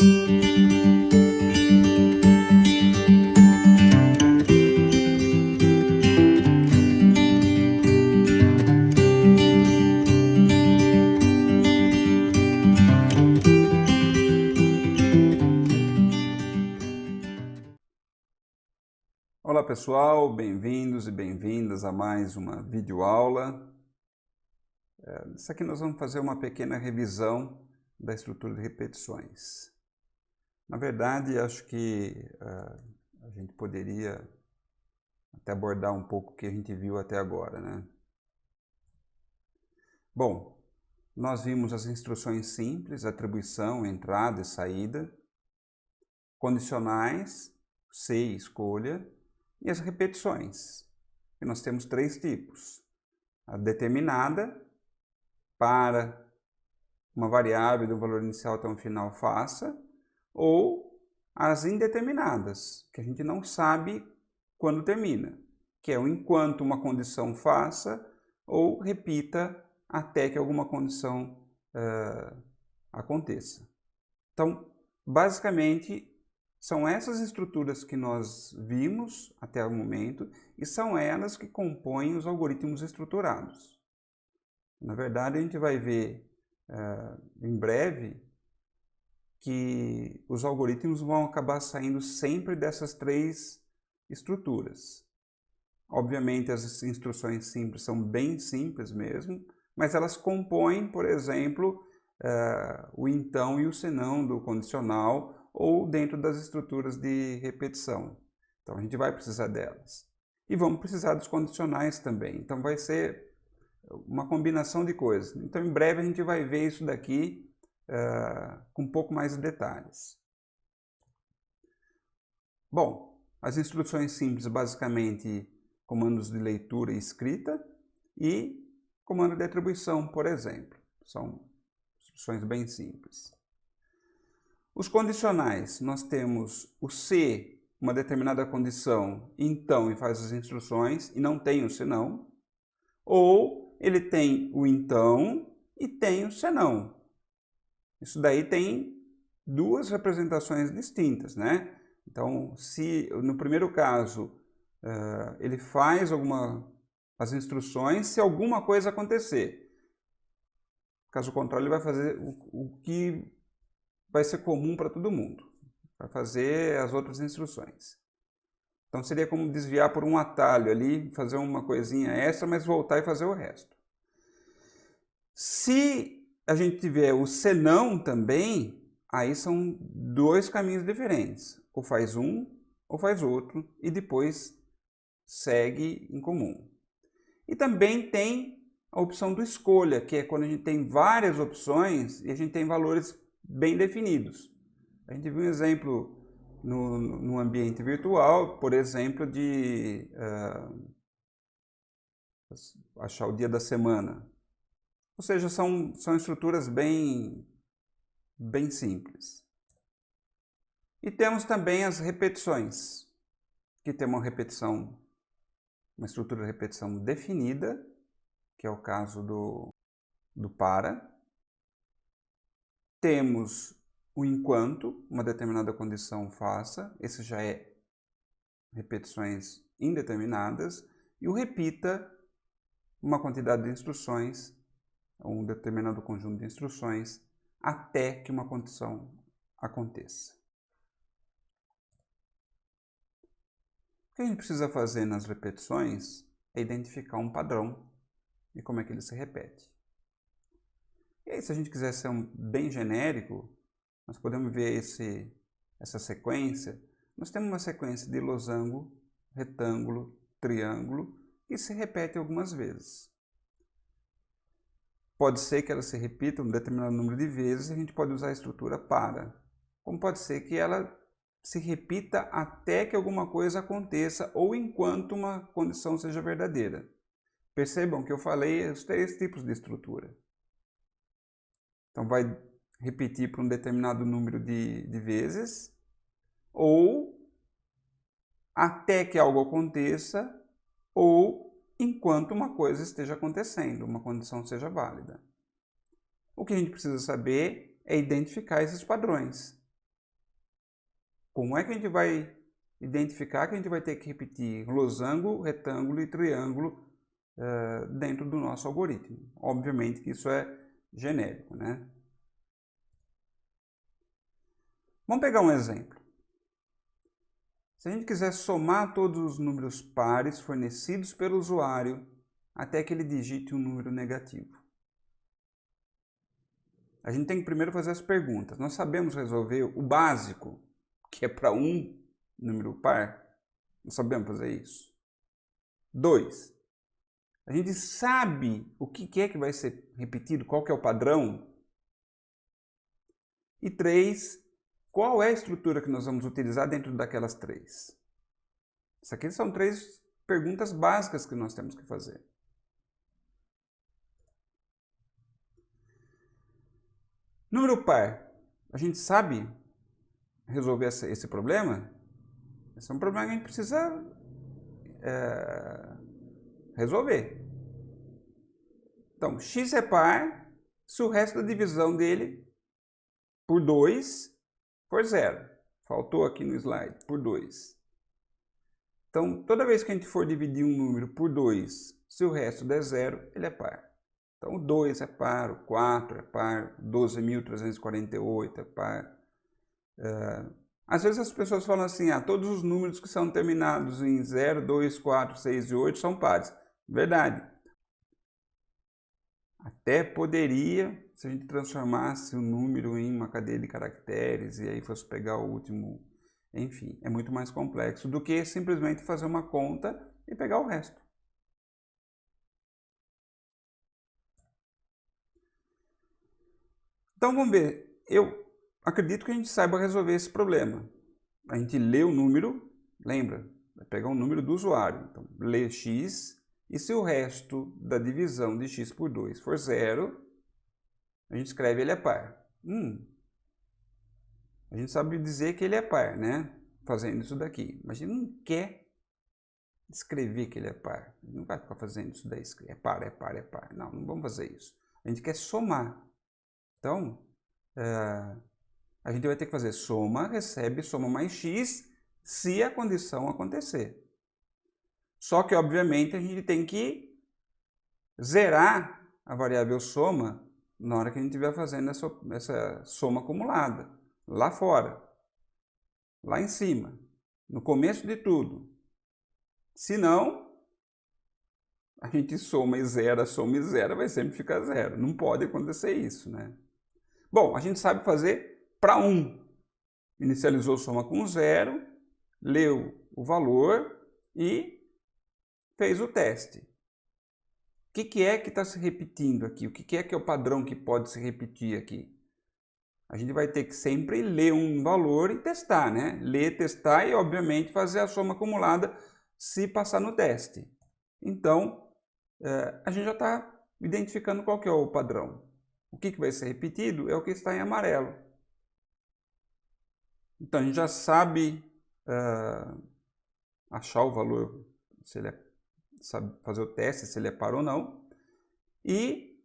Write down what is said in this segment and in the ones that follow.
Olá pessoal, bem-vindos e bem-vindas a mais uma videoaula. Isso aqui nós vamos fazer uma pequena revisão da estrutura de repetições. Na verdade, acho que a gente poderia até abordar um pouco o que a gente viu até agora, né? Bom, nós vimos as instruções simples, atribuição, entrada e saída, condicionais, se, escolha, e as repetições. E nós temos três tipos: a determinada, para uma variável do valor inicial até um final faça, ou as indeterminadas, que a gente não sabe quando termina, que é o enquanto uma condição faça ou repita até que alguma condição aconteça. Então, basicamente, são essas estruturas que nós vimos até o momento e são elas que compõem os algoritmos estruturados. Na verdade, a gente vai ver em breve que os algoritmos vão acabar saindo sempre dessas três estruturas. Obviamente, as instruções simples são bem simples mesmo, mas elas compõem, por exemplo, o então e o senão do condicional ou dentro das estruturas de repetição. Então, a gente vai precisar delas. E vamos precisar dos condicionais também. Então, vai ser uma combinação de coisas. Então, em breve, a gente vai ver isso daqui com um pouco mais de detalhes. Bom, as instruções simples, basicamente, comandos de leitura e escrita e comando de atribuição, por exemplo. São instruções bem simples. Os condicionais, nós temos o se, uma determinada condição, então, e faz as instruções, e não tem o senão. Ou ele tem o então e tem o senão. Isso daí tem duas representações distintas, né? Então, se no primeiro caso ele faz as instruções se alguma coisa acontecer. Caso contrário, ele vai fazer o que vai ser comum para todo mundo. Vai fazer as outras instruções. Então, seria como desviar por um atalho ali, fazer uma coisinha extra, mas voltar e fazer o resto. Se a gente tiver o senão também, aí são dois caminhos diferentes. Ou faz um, ou faz outro, e depois segue em comum. E também tem a opção do escolha, que é quando a gente tem várias opções e a gente tem valores bem definidos. A gente viu um exemplo no ambiente virtual, por exemplo, de achar o dia da semana. Ou seja, são estruturas bem simples. E temos também as repetições, que tem uma estrutura de repetição definida, que é o caso do para. Temos o enquanto uma determinada condição faça, esse já é repetições indeterminadas, e o repita uma quantidade de instruções, um determinado conjunto de instruções, até que uma condição aconteça. O que a gente precisa fazer nas repetições é identificar um padrão e como é que ele se repete. E aí, se a gente quiser ser bem genérico, nós podemos ver essa sequência. Nós temos uma sequência de losango, retângulo, triângulo, que se repete algumas vezes. Pode ser que ela se repita um determinado número de vezes e a gente pode usar a estrutura para. Como pode ser que ela se repita até que alguma coisa aconteça ou enquanto uma condição seja verdadeira. Percebam que eu falei os três tipos de estrutura. Então, vai repetir por um determinado número de vezes, ou até que algo aconteça, ou enquanto uma coisa esteja acontecendo, uma condição seja válida. O que a gente precisa saber é identificar esses padrões. Como é que a gente vai identificar que a gente vai ter que repetir losango, retângulo e triângulo dentro do nosso algoritmo? Obviamente que isso é genérico, né? Vamos pegar um exemplo. Se a gente quiser somar todos os números pares fornecidos pelo usuário até que ele digite um número negativo. A gente tem que primeiro fazer as perguntas. Nós sabemos resolver o básico, que é para um número par? Nós sabemos fazer isso. 2. A gente sabe o que é que vai ser repetido, qual que é o padrão. E 3. Qual é a estrutura que nós vamos utilizar dentro daquelas 3? Isso aqui são 3 perguntas básicas que nós temos que fazer. Número par. A gente sabe resolver esse problema? Esse é um problema que a gente precisa resolver. Então, x é par se o resto da divisão dele por 2 for 0. Faltou aqui no slide, por 2. Então, toda vez que a gente for dividir um número por 2, se o resto der 0, ele é par. Então, o 2 é par, o 4 é par, 12.348 é par. Às vezes as pessoas falam assim, todos os números que são terminados em 0, 2, 4, 6 e 8 são pares. Verdade. Até poderia, se a gente transformasse o número em uma cadeia de caracteres e aí fosse pegar o último, enfim, é muito mais complexo do que simplesmente fazer uma conta e pegar o resto. Então vamos ver, eu acredito que a gente saiba resolver esse problema. A gente lê o número, lembra? Vai pegar o número do usuário, então lê x, e se o resto da divisão de x por 2 for 0, a gente escreve ele é par. A gente sabe dizer que ele é par, né? Fazendo isso daqui. Mas a gente não quer escrever que ele é par. A gente não vai ficar fazendo isso daí. É par, é par, é par. Não, não vamos fazer isso. A gente quer somar. Então, a gente vai ter que fazer soma, recebe, soma mais x, se a condição acontecer. Só que, obviamente, a gente tem que zerar a variável soma na hora que a gente estiver fazendo essa soma acumulada, lá fora, lá em cima, no começo de tudo. Se não, a gente soma e zera, vai sempre ficar zero. Não pode acontecer isso, né? Bom, a gente sabe fazer para 1. Inicializou soma com 0, leu o valor e fez o teste. O que é que está se repetindo aqui? O que é o padrão que pode se repetir aqui? A gente vai ter que sempre ler um valor e testar, né? Ler, testar e, obviamente, fazer a soma acumulada se passar no teste. Então, a gente já está identificando qual que é o padrão. O que vai ser repetido é o que está em amarelo. Então, a gente já sabe achar o valor, se ele sabe fazer o teste, se ele é par ou não. E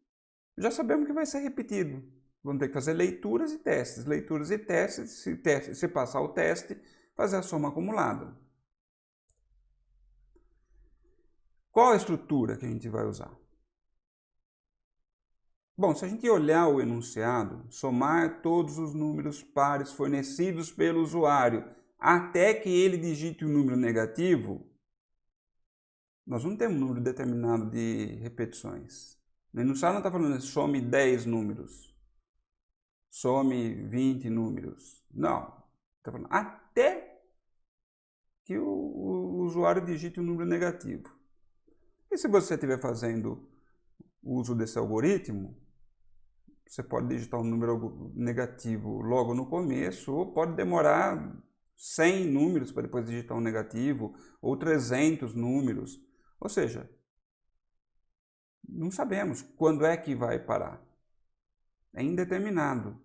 já sabemos que vai ser repetido. Vamos ter que fazer leituras e testes. Leituras e testes, se passar o teste, fazer a soma acumulada. Qual a estrutura que a gente vai usar? Bom, se a gente olhar o enunciado, somar todos os números pares fornecidos pelo usuário até que ele digite um número negativo, nós não temos um número determinado de repetições. No enunciado não está falando some 10 números, some 20 números. Não, está falando até que o usuário digite um número negativo. E se você estiver fazendo o uso desse algoritmo, você pode digitar um número negativo logo no começo, ou pode demorar 100 números para depois digitar um negativo, ou 300 números. Ou seja, não sabemos quando é que vai parar. É indeterminado.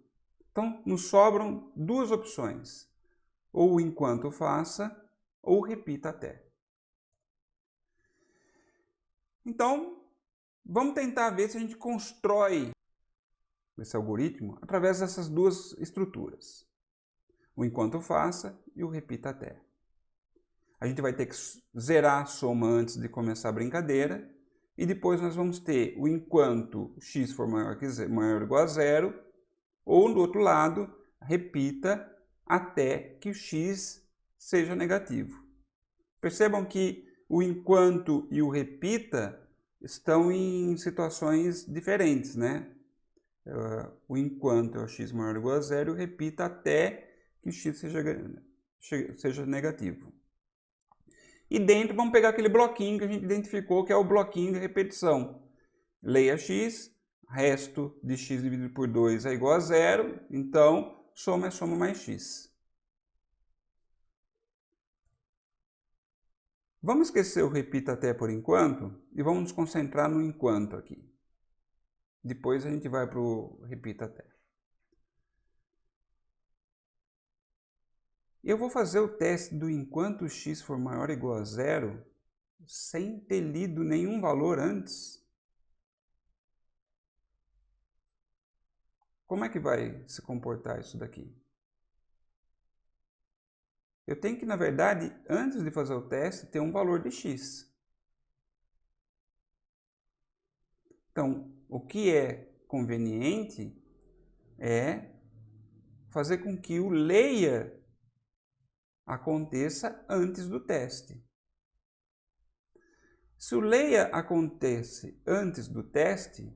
Então, nos sobram duas opções. Ou enquanto faça, ou repita até. Então, vamos tentar ver se a gente constrói esse algoritmo através dessas duas estruturas. o enquanto faça e o repita até. A gente vai ter que zerar a soma antes de começar a brincadeira. E depois nós vamos ter o enquanto x for maior ou igual a zero. Ou do outro lado, repita até que o x seja negativo. Percebam que o enquanto e o repita estão em situações diferentes, né? O enquanto é o x maior ou igual a zero, e o repita até que o x seja negativo. E dentro vamos pegar aquele bloquinho que a gente identificou, que é o bloquinho de repetição. Leia x, resto de x dividido por 2 é igual a zero, então soma é soma mais x. Vamos esquecer o repita até por enquanto e vamos nos concentrar no enquanto aqui. Depois a gente vai para o repita até. Eu vou fazer o teste do enquanto x for maior ou igual a zero sem ter lido nenhum valor antes. Como é que vai se comportar isso daqui? Eu tenho que, na verdade, antes de fazer o teste, ter um valor de x. Então, o que é conveniente é fazer com que o leia aconteça antes do teste. Se o leia acontece antes do teste,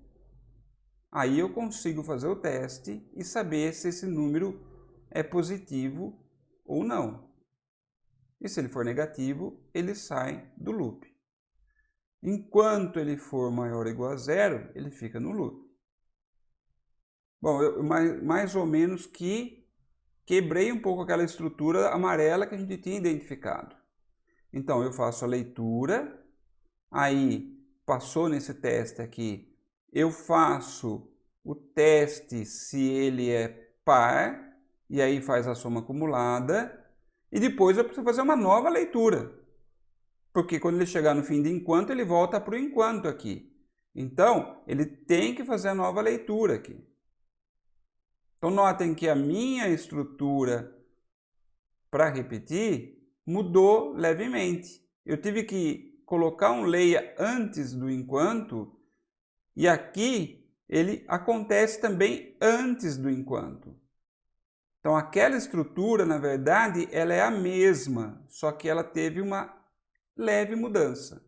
aí eu consigo fazer o teste e saber se esse número é positivo ou não. E se ele for negativo, ele sai do loop. Enquanto ele for maior ou igual a zero, ele fica no loop. Bom, eu mais ou menos que quebrei um pouco aquela estrutura amarela que a gente tinha identificado. Então, eu faço a leitura, aí passou nesse teste aqui, eu faço o teste se ele é par, e aí faz a soma acumulada, e depois eu preciso fazer uma nova leitura. Porque quando ele chegar no fim de enquanto, ele volta para o enquanto aqui. Então, ele tem que fazer a nova leitura aqui. Então, notem que a minha estrutura para repetir mudou levemente. Eu tive que colocar um leia antes do enquanto, e aqui ele acontece também antes do enquanto. Então, aquela estrutura, na verdade, ela é a mesma, só que ela teve uma leve mudança.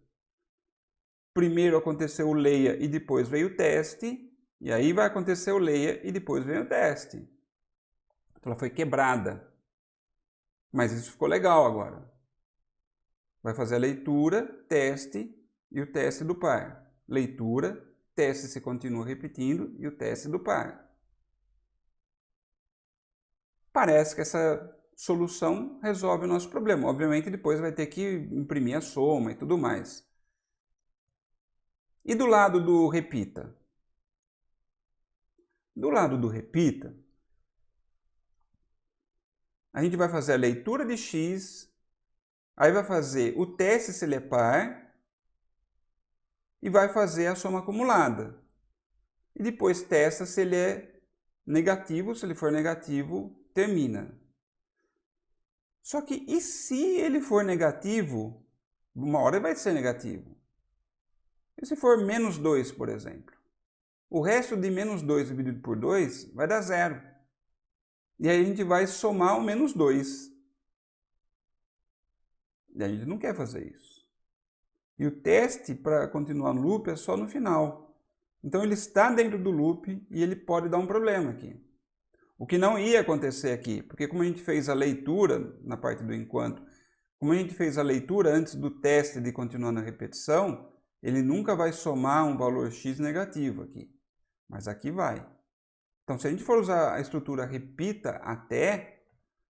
Primeiro aconteceu o leia e depois veio o teste, e aí vai acontecer o leia e depois vem o teste. Então, ela foi quebrada. Mas isso ficou legal agora. Vai fazer a leitura, teste e o teste do par. Leitura, teste se continua repetindo e o teste do par. Parece que essa solução resolve o nosso problema. Obviamente, depois vai ter que imprimir a soma e tudo mais. E do lado do repita? Do lado do repita, a gente vai fazer a leitura de x, aí vai fazer o teste se ele é par e vai fazer a soma acumulada. E depois testa se ele é negativo, se ele for negativo, termina. Só que e se ele for negativo, uma hora ele vai ser negativo. E se for menos 2, por exemplo? O resto de menos 2 dividido por 2 vai dar zero. E aí a gente vai somar o menos 2. E a gente não quer fazer isso. E o teste para continuar no loop é só no final. Então ele está dentro do loop e ele pode dar um problema aqui. O que não ia acontecer aqui, porque como a gente fez a leitura na parte do enquanto, como a gente fez a leitura antes do teste de continuar na repetição, ele nunca vai somar um valor x negativo aqui. Mas aqui vai. Então, se a gente for usar a estrutura repita até,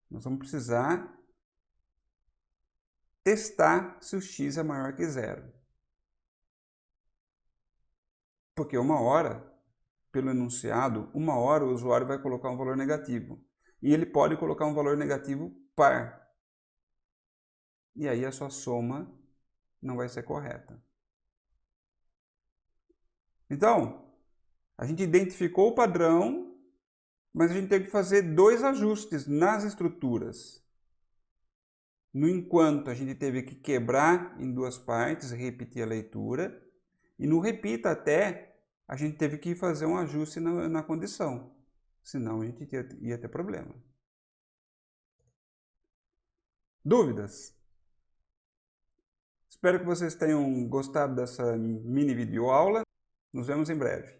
nós vamos precisar testar se o x é maior que zero. Porque uma hora, pelo enunciado, uma hora o usuário vai colocar um valor negativo. E ele pode colocar um valor negativo par. E aí a sua soma não vai ser correta. Então, a gente identificou o padrão mas a gente teve que fazer 2 ajustes nas estruturas. No enquanto, a gente teve que quebrar em 2 partes e repetir a leitura. E no repita até, a gente teve que fazer um ajuste na condição. Senão a gente ia ter problema. Dúvidas? Espero que vocês tenham gostado dessa mini videoaula. Nos vemos em breve.